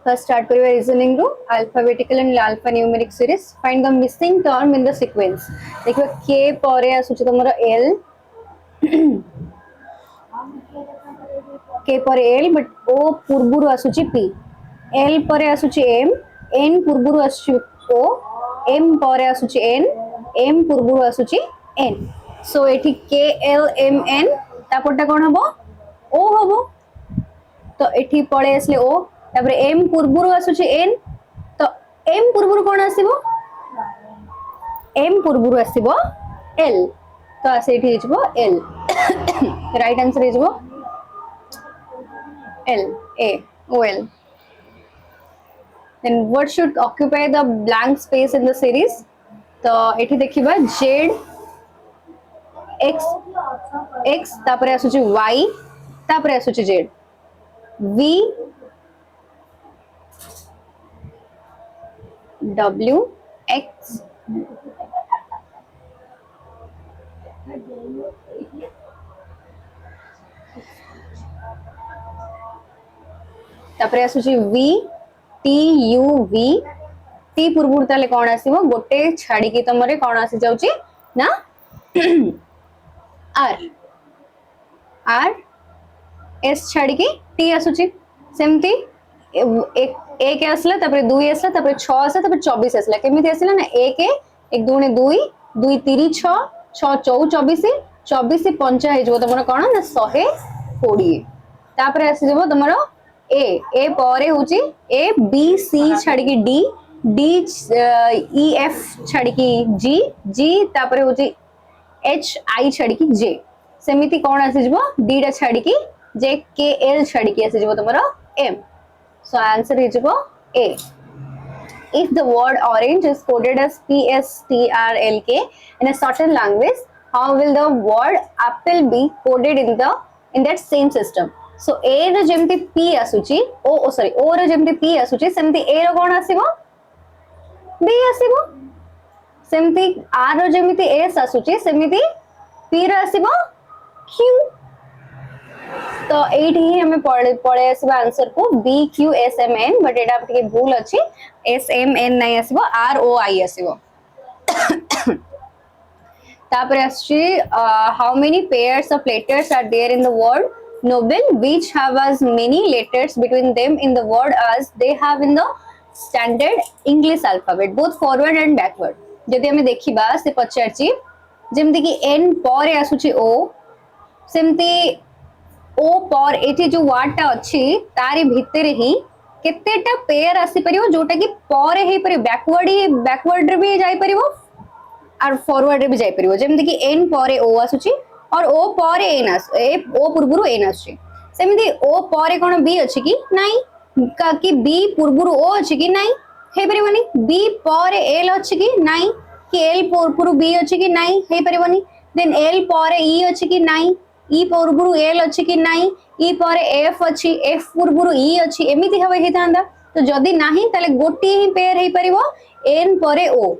First start kariba reasoning ru alphabetical and alphanumeric series. Find the missing term in the sequence. देखिए k परे आसुची तमरा l, k परे l but o पूर्वरु आसुची p, l परे आसुची m, n पूर्वरु आसुची o, m परे आसुची n, m पूर्वरु आसुची n. So एठी k l m n तापरटा कोन हबो o हबो. तो एठी पळे आसले o तापर m पूर्वरु आसुची n, तो m पूर्वरु कोन आसीबो m पूर्वरु आसीबो l. तो आसे एठी हिजबो l. राइट आंसर हिजबो l, a o l. Then what should occupy the blank space in the series? तो एठी देखिबा z x x तापर आसुची y तापर आसुची z, v w x तापर आसुची v t u v, t पूर्वरु ताले कोन आसीबो गोटे छाडी की तमरे कोन आसी जाउची ना r, r s छाडी की t आसुची. सेमती एक आसला तापर 2 आसला तापर 6 आसला तापर 24 आसला. केमिति आसला ना 1 1 2 ने 2 2 3 6 6 4 24 24 5 हे जो तमरो कोन ना 120. तापर आसी जबो तमरो a परे होची a b c छाडी की d d e f छाडी की g g तापर होची h i छाडी की j. सेमिति कोन आसी जबो d रा छाडी की j k l छाडी की आसी जबो तमरो m. So answer is A. If the word orange is coded as PSTRLK in a certain language, how will the word apple be coded in that same system? So A row जेमती P आसुची O रो जेमती P आसुची सेमती A row cone आसीबो B आसीबो. सेमती R रो जेमती S आसुची सेमती P रो आसीबो Q. तो एठी ही हमें पड़े आसीबो आंसर को B Q S M N, but एटा आपके भूल अछि S M N नै आसीबो R O I आसीबो. तापर आछि how many pairs of letters are there in the word Nobel which have as many letters between them in the word as they have in the standard English alphabet both forward and backward. जदि हमें देखिबा से पचारछि जेमति कि N परे आसुछि O, सेमति ओ पर एठी जो word टा अछि तारी भितरे ही केतेटा पेयर आसी परिबो जोटा कि पर हे परि बैकवर्ड रे भी जाई परिबो और फॉरवर्ड रे भी जाई परिबो. जेमति कि एन परे ओ आसुची और ओ परे एन आस ए ओ पूर्वरु एन आसुची. सेमति ओ परे कोन बी अछि कि नाही का कि बी पूर्वरु ओ अछि कि नाही हे परिबोनी. बी परे एल अछि कि नाही कि एल पूर्वरु बी अछि कि नाही हे परिबोनी. देन एल परे ई अछि कि नाही ई पूर्वरु एल अछि कि नाही ई परे एफ अछि एफ पूर्वरु ई अछि एमिति हवे हेतांदा. तो जदी नाही ताले गोटी ही पेयर हे परिबो एन परे ओ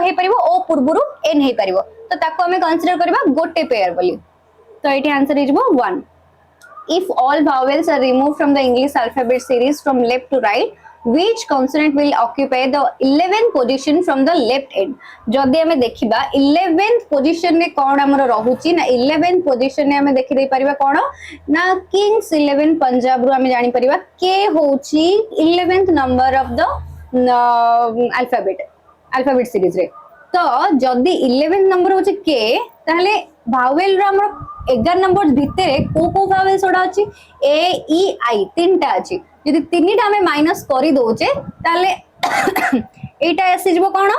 हे परिबो ओ पूर्वरु एन हे परिबो. तो ताको हमें कंसीडर करबा गोटे पेयर बोली. तो eighty answer इजबो 1. If all vowels are removed from the English alphabet series from left to right, which consonant will occupy the 11th position from the left end? जदि हमें देखिबा 11th position में कौन हमरो रहुची ना 11th position ने हमें देखि दे परिबा कोन ना Kings 11 पंजाब रु हमें जानि परिबा K होची 11th number of the alphabet series रे. तो जदि 11th number होची K ताहले भावेल रो हमरो 11 नंबर भितरे को भावेल सोडा अछि ए ई आई तीनटा अछि. यदि तीनटा हमें माइनस करी दोचे ताले एटा आसी जबो कोन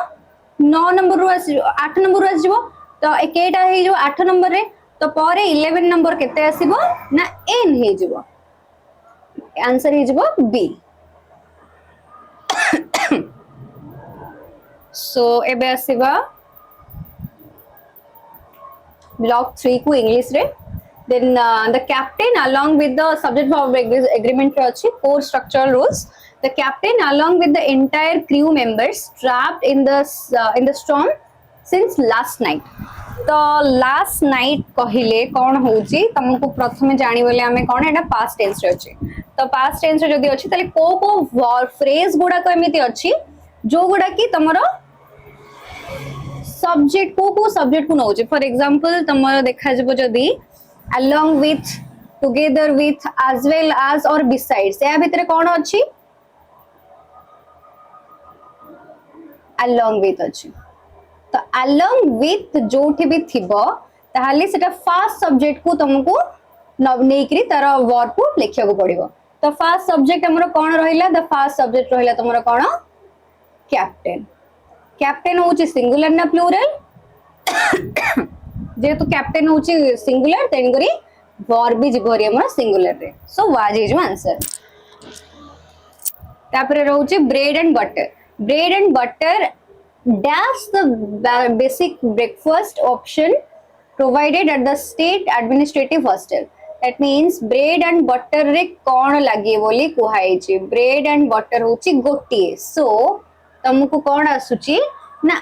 9 नंबर रु आसी 8 नंबर रु आसी जबो. तो एकेटा हे जो 8 नंबर रे तो परे 11 नंबर केते आसीबो ना n हे जबो. आंसर हे जबो B. सो एबे आसीबा block 3 को English रे. Then the captain along with the subject verb agreement रे अछि 4 structural rules. The captain along with the entire crew members trapped in the storm since last night. तो last night कहले कौन होची तुमको प्रथमे जानि बोले आमे कौन एटा past tense रे अछि तो past tense रे जदी अछि ताले को verb phrase गुडा को एमिति अछि जो गुडा की तमरो सब्जेक्ट को सब्जेक्ट को नउची फॉर एग्जांपल तमरो देखा जबो जदी along with together with as well as or besides या भितरे कौन अछि along with अछि तो along with जोठी भी थिबो ताहाले सेटा फर्स्ट सब्जेक्ट को तुमको नै करी तार वर्ब को लिखिया को पड़िबो तो फर्स्ट सब्जेक्ट हमरो कोन रहिला द फर्स्ट सब्जेक्ट रहिला तुमरो कोन कैप्टन कैप्टन होची सिंगुलर ना प्लूरल जे तो कैप्टन होची सिंगुलर तेन करी वर्ब भी जिबोरी हमर सिंगुलर रे सो वाज इज आंसर तापरे रहउची bread and butter dash the basic breakfast option provided at the state administrative hostel. That means bread and butter रे कौन लगे बोली कुहाई ची bread and butter होची गोटिए so तुमको कौन आसुची ना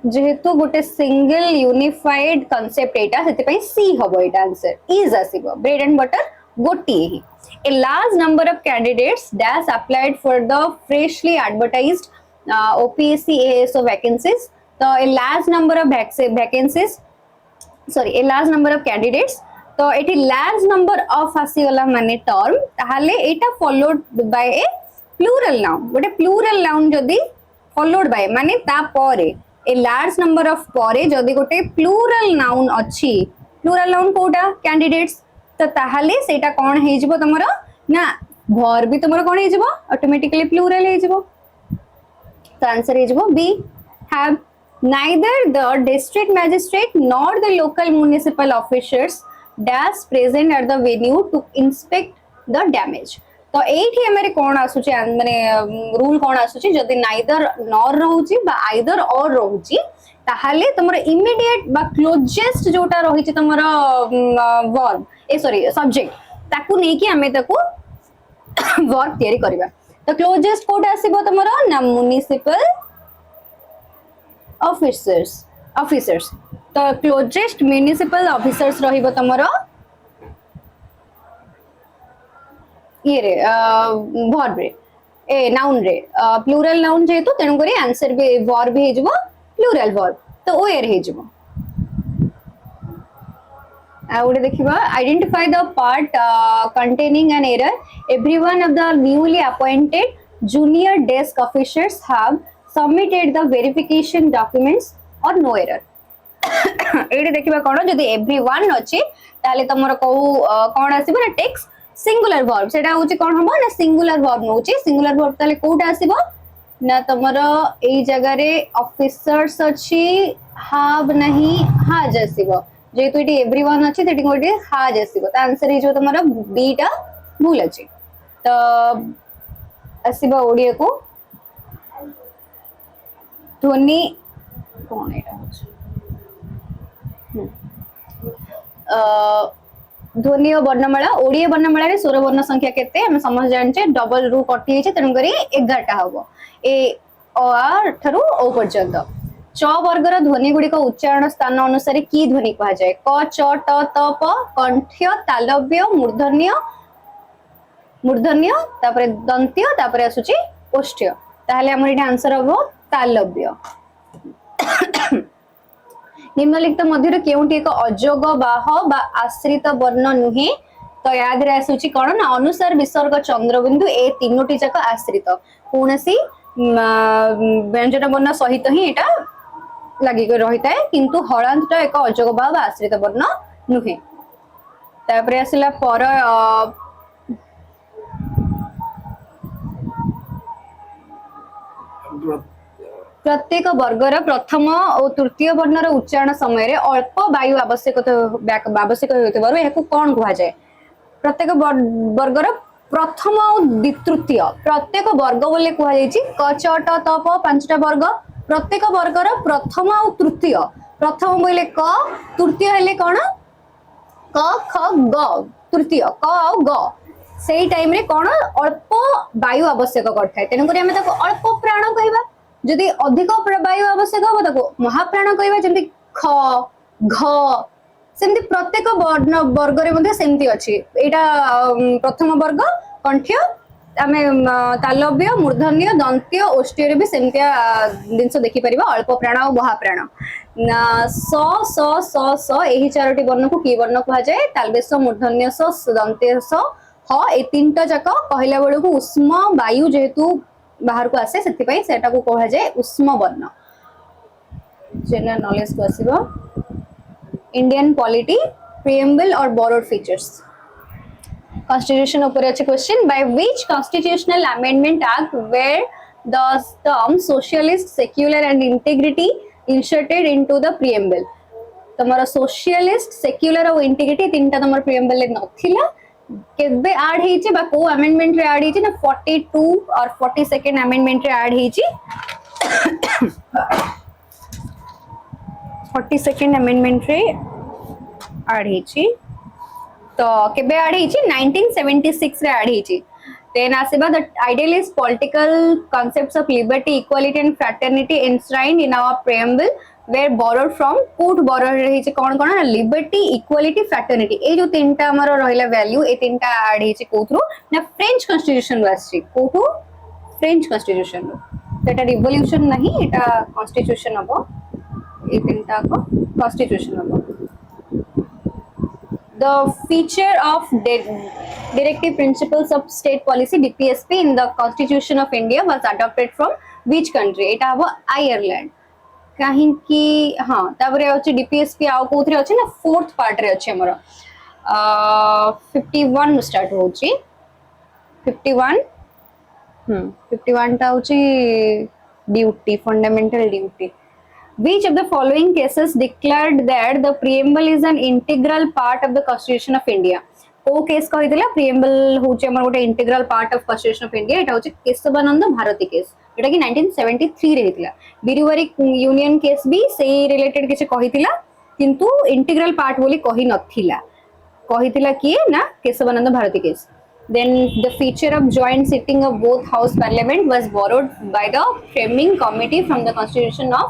जेहेतु गोटे सिंगल यूनिफाइड कांसेप्ट एटा सेते पई सी हबो एटा आंसर इज आसीबो bread and butter गोटिए ही a large number of candidates dash applied for the freshly advertised OPSC ASO vacancies तो a large number of vacancies sorry a large number of candidates तो एटी large number of आसीगला माने term ताहाले Etah followed by a plural noun गोटे plural noun जदी followed by माने ता परे a large number of परे जदी गोटे plural noun अछि plural noun कोटा candidates तो ताहाले सेटा कोन हे जिवो तमरो ना verb भी तमरो कोन हे जिवो ऑटोमेटिकली plural हे जिवो The answer is B. Have neither the district magistrate nor the local municipal officers dash present at the venue to inspect the damage. तो एठी हमरे कोन आसुची माने रूल कोन आसुची जदी नाइदर नॉर रहउची बा आइदर और रहउची ताहाले तमरो इमीडिएट बा क्लोजेस्ट जोटा रहिची तमरो वर्ब सॉरी सब्जेक्ट ताकू नै कि हमें ताकू वर्ब तयारी करबा तो क्लोजेस्ट कोड आसीबो तमरो ना म्युनिसिपल ऑफिसर्स तो क्लोजेस्ट म्युनिसिपल ऑफिसर्स रहिबो तमरो ये रे वर्ब रे ए नाउन रे प्लूरल नाउन जेतु तेनु करी आंसर भी वर्ब हे जबो प्लूरल वर्ब तो ओ एर हे जबो आउडे देखिबा identify the part containing an error every one of the newly appointed junior desk officers have submitted the verification documents or no error एडे देखिबा कोन जदी everyone अछि ताले तमरो को कोन आसीबो ना टेक्स्ट सिंगुलर वर्ब सेटा होची कोन हमो ना सिंगुलर वर्ब नोची सिंगुलर वर्ब ताले कोटा आसीबो ना तमरो एई जगह रे ऑफिसर्स अछि have नहीं हाज आसीबो जेतु इटी एवरीवन अछि तेटी गोटे हाज आसीबो त आंसर हे जो तमरो बी टा भूल अछि तो आसीबो ओडिया को ध्वनि कोन एटा ध्वनि और वर्णमाला ओडिया वर्णमाला रे स्वर वर्ण संख्या केते हम समझ जानचे डबल रू कटि छै तन करी 11 टा हबो ए और ठरु ओ पर्यंत च वर्गर ध्वनि गुडी को उच्चारण स्थान अनुसार की ध्वनि कहा जाय क च ट त प कंठ्य तालव्य मूर्धन्य तापरे दंत्य तापरे आसुची ओष्ठ्य ताहले हमर इटा आंसर हबो तालव्य निम्नलिखित मध्य केउटी एक अजोग बाह बा आश्रित वर्ण नुहे तो याद रे आसुची कोन ना अनुसार विसर्ग चंद्रबिंदु ए तीनोटी जक आश्रित कोनसी व्यंजन वर्ण सहित ही एटा लगी रहिता है किंतु हळांत एक अजोग बाह बा आश्रित वर्ण नुहे तापरे आसिला पर प्रत्येक वर्गर प्रथम और तृतीय वर्णर उच्चारण समय अल्प वायु आवश्यक होतिबारु याकु कोन कहा जाय प्रत्येक वर्गर प्रथम और तृतीय प्रत्येक वर्ग बोले कहा जायछि क च ट त प पांचटा वर्ग प्रत्येक वर्गर प्रथम और तृतीय प्रथम बोले क तृतीय हेले कोन क ख ग तृतीय क और ग सेही टाइम रे कोन अल्प वायु आवश्यक करथाय तेनु करी हमें ताको अल्प प्राण कहबा जदि अधिक वायु आवश्यक हम ताको महाप्राण कहबा जेमति ख घ सेमति प्रत्येक वर्ण वर्ग रे मध्ये सेमति अछि एटा प्रथम वर्ग कंठ्य आमे तालव्य मूर्धन्य दंत्य ओष्ठ्य रे भी सेमतिया जिंस देखि परिबा अल्प प्राण और महाप्राण स स स स एही चारोटी वर्ण को की वर्ण कहा जाए तालबेश मूर्धन्य स दंत्य स ह ए तीनटा जाक कहला बेलू को उष्म वायु जेहेतु बाहर को आसे सेति पई सेटा को कहा जाए उष्म वर्ण जनरल नॉलेज को आसीबो Indian polity preamble or borrowed features constitution upare ache question by which constitutional amendment act were the term socialist secular and integrity inserted into the preamble तमरा socialist secular और integrity तीनटा तमर preamble ले नथिला केबे add हेची बा को amendment रे add हेची ना 42 और 42nd amendment रे ऐड हेची 42nd amendment रे ऐड हेची तो केबे ऐड हेची 1976 रे ऐड हेची then आसीबा the idealist political concepts of liberty equality and fraternity enshrined in our preamble were borrowed from कोट borrow हेची कोन कोन ना liberty equality fraternity ए जो तीनटा हमर रहिला वैल्यू ए तीनटा ऐड हेची कोथरो ना फ्रेंच कॉन्स्टिट्यूशन वासची कोटू फ्रेंच कॉन्स्टिट्यूशन सेटा रिवोल्यूशन नहीं एटा कॉन्स्टिट्यूशन हबो ए तीनटा को कॉन्स्टिट्यूशन हबो the feature of directive principles of state policy DPSP in the constitution of India was adopted from which country एटा हबो आयरलैंड काहे कि हां ताबरे अछि DPSP आउ कोथरे अछि ना फोर्थ पार्ट रे अछि हमर 51 स्टार्ट होछि 51 51 टा होछि duty fundamental duty Which of the following cases declared that the preamble is an integral part of the Constitution of India? को केस कहितला preamble होचे हमर गोटे integral part of Constitution of India एटा होचे केशवानंद भारती केस एटा कि 1973 रे हितला बिरुवारी यूनियन केस भी सेही related किछ कहितला किंतु integral part बोली कहि नथिला कहितला किए ना Kesavananda Bharati case then the feature of joint sitting of both house parliament was borrowed by the framing committee from the Constitution of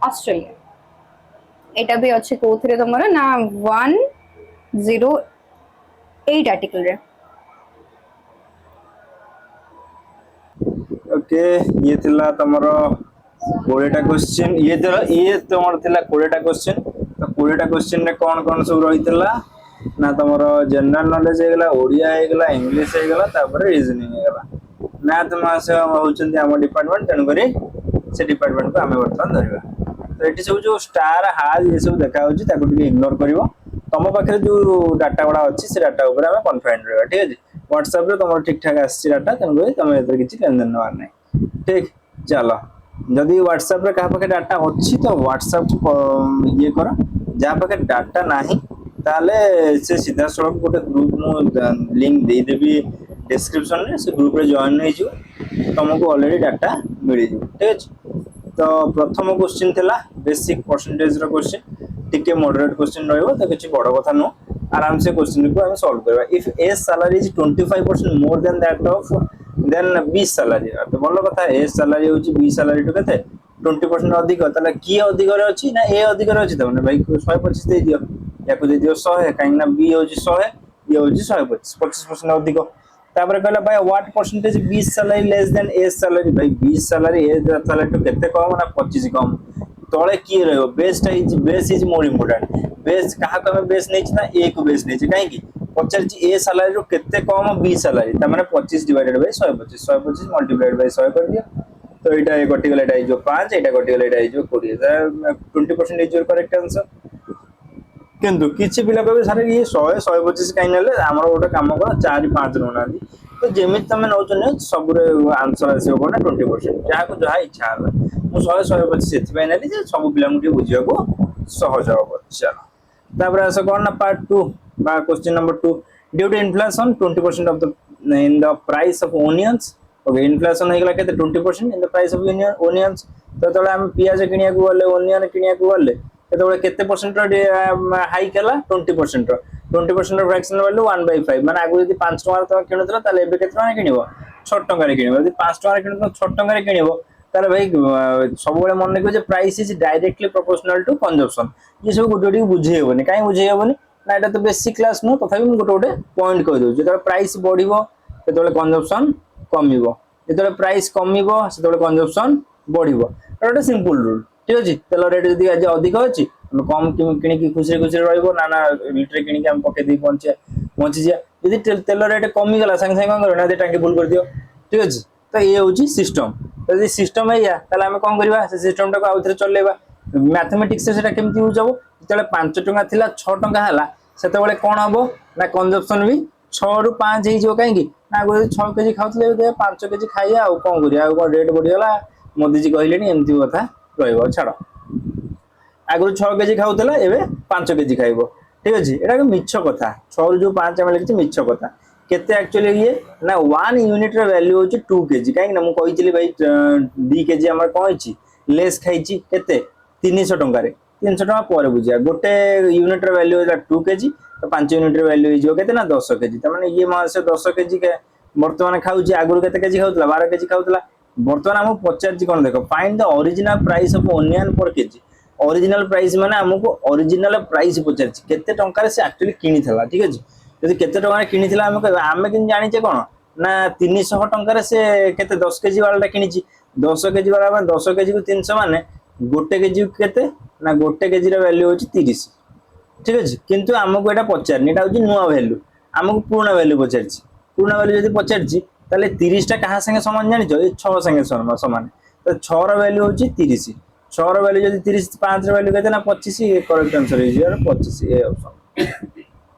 Australia एटा भी अच्छे कोथरे तमरा ना 108 आर्टिकल रे ओके ये थिला तमरो 20टा क्वेश्चन ये तमरो थिला 20टा क्वेश्चन तो 20टा क्वेश्चन रे कोन सब रहितला ना तमरो जनरल नॉलेज हे गेला ओडिया हे गेला इंग्लिश हे गेला तापर रीजनिंग हे गेला मैथ मास होचंदी हम डिपार्टमेंट तन करी से डिपार्टमेंट को हमें वर्तमान धरिबा तो एटी सब जो स्टार हाज ये सब देखा होची ताको टिके इग्नोर करिवो तम पाखरे जो डाटा बडा अछि से डाटा ऊपर हमें कॉन्फिडेंट रहबा ठीक अछि व्हाट्सएप रे तमरो ठीक ठाक आछि डाटा तन कोइ तमे एतर किछि लेन देन नवार नै ठीक चलो जदी व्हाट्सएप रे कहा पाखे डाटा अछि तो व्हाट्सएप ये करो जा पाखे डाटा नाही ताले से सीधा सड़क गोटे ग्रुप मु लिंक दे देबी डिस्क्रिप्शन रे से ग्रुप रे जॉइन नै जो तुमको ऑलरेडी डाटा मिली जो ठीक अछि तो प्रथम क्वेश्चन थिला बेसिक परसेंटेज रो क्वेश्चन टिके मॉडरेट क्वेश्चन रहइबो तो किछि बड़ कथा नो आराम से क्वेश्चन को हम सॉल्व करबा if A salary is 25% more than that of than B salary तो बोल कथा ए सैलरी होची बी सैलरी टू केते 20% अधिक तले की अधिक रे अछि ना ए अधिक रे अछि तने भाई 125 दे दियो या को दे दियो 100 काई ना बी होची 100 ये होची 125 25% अधिक तापर कहला भाई what percentage B salary less than A salary भाई बी सैलरी ए सैलरी तो केते कम ना 25 कम तळे की रहयो base is more important base कहा को हम बेस नै छी ना ए को बेस नै छी काहे की 50 ए सैलरी रो केते कम बी सैलरी त माने 25 डिवाइडेड बाय 125 125 मल्टीप्लाइड बाय 100 कर दिया तो एटा ए कटि गेला एटा जो 5 एटा कटि गेला एटा जो 20 20% इज योर करेक्ट आंसर किंतु किछि पिला कहबे सर ये 100 125 काई नेले हमर गोटे काम कर 4 5 रहना तो जेमित तमे नौचने सब रे आंसर आसीबो कोना 20% जहा को जहा इच्छा हला मु 100 125 सेति पय नेली जे सब पिला मुठी बुझिया को सहज हो चलो तापर आसे कोन ना पार्ट 2 बा question number 2 due to inflation 20% of the in the price of onions okay inflation हे गेला केते 20% in the price of onions तो तले हम पियाज किनिया को वाले ओनियन किनिया को वाले केते केते परसेंट हाई केला 20% 20% फ्रैक्शन वैल्यू 1/5 माने आगु यदि 5 टका तो किनुतला ताले एबे केते टका किनिबो 6 टका रे किनिबो यदि 5 टका रे किनुतो 6 टका रे किनिबो ताले भाई सब बेले मन रखियो जे price is directly proportional to consumption ये सब गोटे गोटे बुझे हेबनी काई बुझे हेबनी ना एटा तो बेसिक क्लास नु तथापि मु गोटे गोटे पॉइंट कहि दउ जेतले प्राइस बढ़िबो सेतले कंजम्पशन कमिबो जेतले प्राइस कमिबो सेतले कंजम्पशन बढ़िबो एटा गोटे सिंपल रूल ठीक अछि तेल रेट जदी आज अधिक अछि हम कम किनि की खुशी खुशी रहइबो ना ना लिटर किनि के हम पके दी पहुंची जा यदि तेल रेट कमी गला संग संग कर ना दे टांकी फुल कर दियो ठीक अछि तो ये होची सिस्टम तो यदि सिस्टम हैया ताले हम कोन करबा से सिस्टम टाको आउथरे चलेबा मैथमेटिक्स से सेटा केमति हो जाबो जेतले 5 टका थिला 6 टका हला सेते बेले कोन हबो ना कंजम्पशन भी 6 रु 5 हे जो काहेकि ना अगर 6 केजी खाउतले 5 केजी खाइया आ कोन करिया आ रेट बढ़ी गला मोदी जी कहलेनी एमति कथा रहइबो छाड़ आगु 6 केजी खाउतला एबे 5 केजी खाइबो ठीक अछि एटा मिछ कथा 6 रु जो 5 हम लिखि मिछ कथा केते एक्चुअली ये ना 1 यूनिट रे वैल्यू होची 2 केजी काहे ना मु कहितली भाई 2 केजी हमर कहैछि लेस खाइछि केते 300 टंका रे 300 टंका पर बुझिया गोटे यूनिट रे वैल्यू है 2 केजी तो 5 यूनिट रे वैल्यू हो जो केते ना 10 केजी त माने ये मासे 10 केजी के वर्तमान खाउछि आगुर केते केजी खाउतला 12 केजी खाउतला वर्तमान हम पचारछि कोन देखो find the original price of onion पर केजी ओरिजिनल प्राइस माने हमको ओरिजिनल प्राइस पचारछि केते टंका रे से एक्चुअली किनिथला ठीक अछि यदि केते टंका रे किनिथला हम किन जानिछे कोन ना 300 टंका रे से केते 10 केजी वाला किनिछि 10 केजी वाला माने 10 केजी को 300 माने गोटे केजी केते ना गोटे केजी रे वैल्यू होची 30 ठीक अछि किंतु हमको एटा पचारनी एटा होची नुवा वैल्यू हमको पूर्ण वैल्यू पचारछि पूर्ण वैल्यू यदि पचारछि ताले 30 टा कहा संगे समान जानिछो ए 6 संगे समान तो 6 रो वैल्यू होची 30 6 रो वैल्यू यदि 30 5 रो वैल्यू केते ना 25 ये करेक्ट आंसर इज यार 25 ए ऑप्शन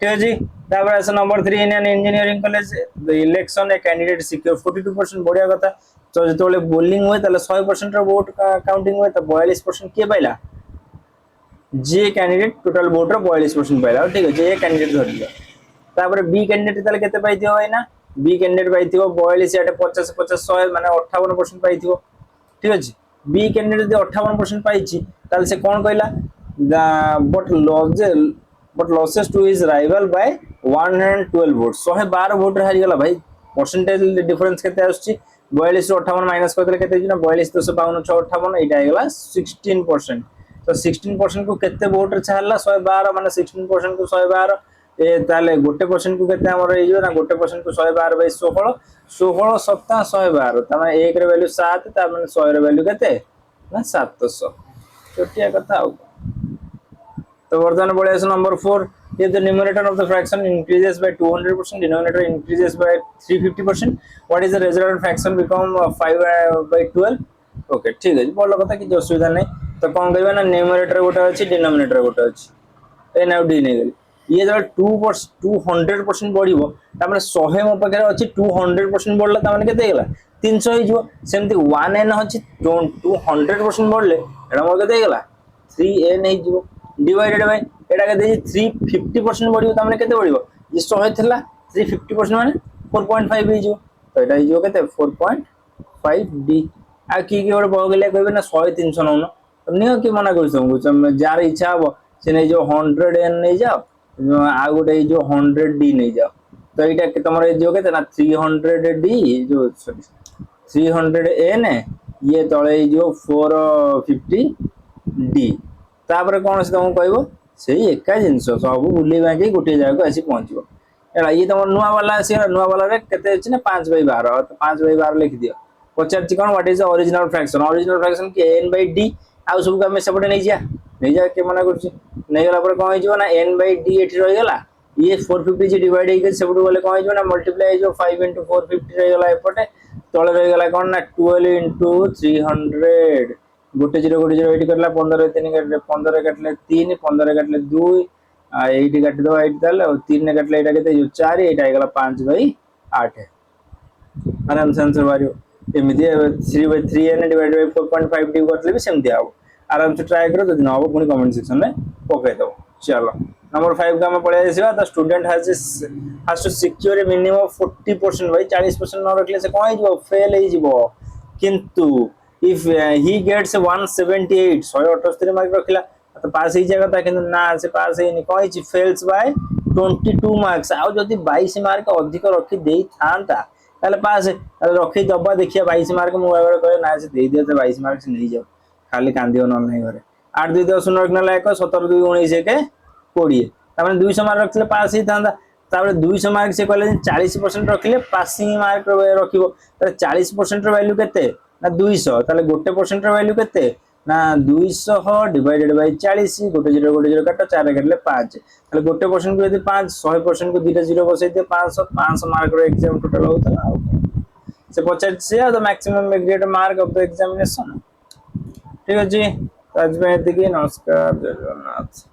ठीक अछि तापर आस number 3 in an engineering college the election a candidate secure 42% बढ़िया कथा तो जेतोले बोलिंग होय ताले 100% रो वोट काउंटिंग होय तो 42% के पाइला जे कैंडिडेट टोटल वोट रो 42% पाइला ठीक अछि ए कैंडिडेट धर लियो तापर बी कैंडिडेट ताले केते पाइथियो होय ना बी कैंडिडेट पाइथियो 42 आटे 50 50 100 माने 58% पाइथियो ठीक अछि बी कैंडिडेट जे 58% पाइछि ताले से कोन कहला but loses to his rival by 112 vote 112 vote हारि गला भाई परसेंटेज डिफरेंस केते आछि 42 रो 58 माइनस करले केते ना 42 252 658 एटा आइगला 16% तो 16% को केते वोट रे छाला 112 माने 16% को 112 ए ताले गोटे परसेंट को केते हमर एइयो ना गोटे परसेंट को 112 बाय 16 16 सप्ताह 112 त माने 1 रे वैल्यू 7 त माने 100 रे वैल्यू केते ना 700 छोटिया कथा हो तो वर्तमान बढ़े number 4 if the numerator of the fraction increases by 200% denominator increases by 350% what is the resultant fraction become 5 by 12 okay ठीक है बोल कथा कि असुविधा नहीं तो कौन कहबा ना न्यूमरेटर गोटे अछि डिनोमिनेटर गोटे अछि ए नाउ डी नहीं गली ये जब 200% बढ़िबो त माने 100 मो पाखे अछि 200% बढ़ला त माने केते गेला 300 ही जो सेमति 1n अछि 200% बढ़ले एडा मो केते गेला 3n ही जो डिवाइडेड बाय एटा के देई 350% बढ़ियो त माने केते बढ़ियो जे 100 थिला 350% माने 4.5 ही जो तो एटा ही जो केते 4.5 डी आ की गोटे बगले कहबे ना 100 300 न नियो कि मना कर तुमको जार इच्छा हो से नहीं जो 100n नहीं जाओ आ गोटे जो 100d नहीं जाओ तो एटा के तमरे जो केते ना 300d जो सॉरी 300n ये तळे जो 450d तापर कोन से तुम कहबो सेही एका जिंस सब बुली बाकी गोटे जगह को आसी पहुंचबो एला ये तमर नुवा वाला आसी नुवा वाला रे केते अछि ना 5 बाय 12 तो 5 बाय 12 लिख दियो पचारछि कोन what is the original fraction के n बाय d आ सब को हम सेपटे नहीं जा के मना करछि नहीं गला पर कोन हो जो ना n बाय d एठी रहि गला ये 450 जे डिवाइड हे के सेपटे बोले कोन हो जो ना मल्टीप्लाई जो 5 450 रहि गला एपटे तळे रहि गला कोन ना 12 300 गोटे जीरो एटी करला 15 3 काटले 15 काटले 3 15 काटले 2 आ एटी काट दो एटी ताले और 3 काटले एटा केते 4 एटा आइगला 5 बाय 8 आराम से आंसर मारियो एमिति 3 bye 3n divided by 4.5 D करले भी सेमति आबो आराम से ट्राई करो जदि न हो पुनी कमेंट सेक्शन में पकाई दो चलो नंबर 5 का हम पढ़े आसीबा the student has to secure a minimum 40% भाई 40% न रखले से कोन हो फेल हे जिवो किंतु if he gets 178 178 मार्क रखला तो पास ही जाएगा ता किंतु ना से पास ही नहीं कहि फेल्स बाय 22 मार्क्स आ जदी 22 मार्क अधिक रखी देई थांता ताले पास रखी दबा देखिए 22 मार्क मु बाबा कहे ना से दे दियो तो 22 मार्क से नहीं जाओ खाली कांदियो न नहीं घरे 8 2 10 रखना लायक 17 2 19 के 20 तामे 200 मार्क रखले पास ही थांदा तापर 200 मार्क से कहले 40% रखले पासिंग मार्क रखिबो ताले 40% रो वैल्यू केते ना 200 ताले 1% रो वैल्यू केते ना 200 डिवाइडेड बाय 40 गोटे जीरो काट 4 काटले 5 ताले 1% को यदि 5 100% को दुटा जीरो बसै दे 500 500 मार्क रो एग्जाम टोटल होतला से पचार से the maximum grade mark of the examination ठीक अछि तो आज में एतिकी नमस्कार जय जगन्नाथ।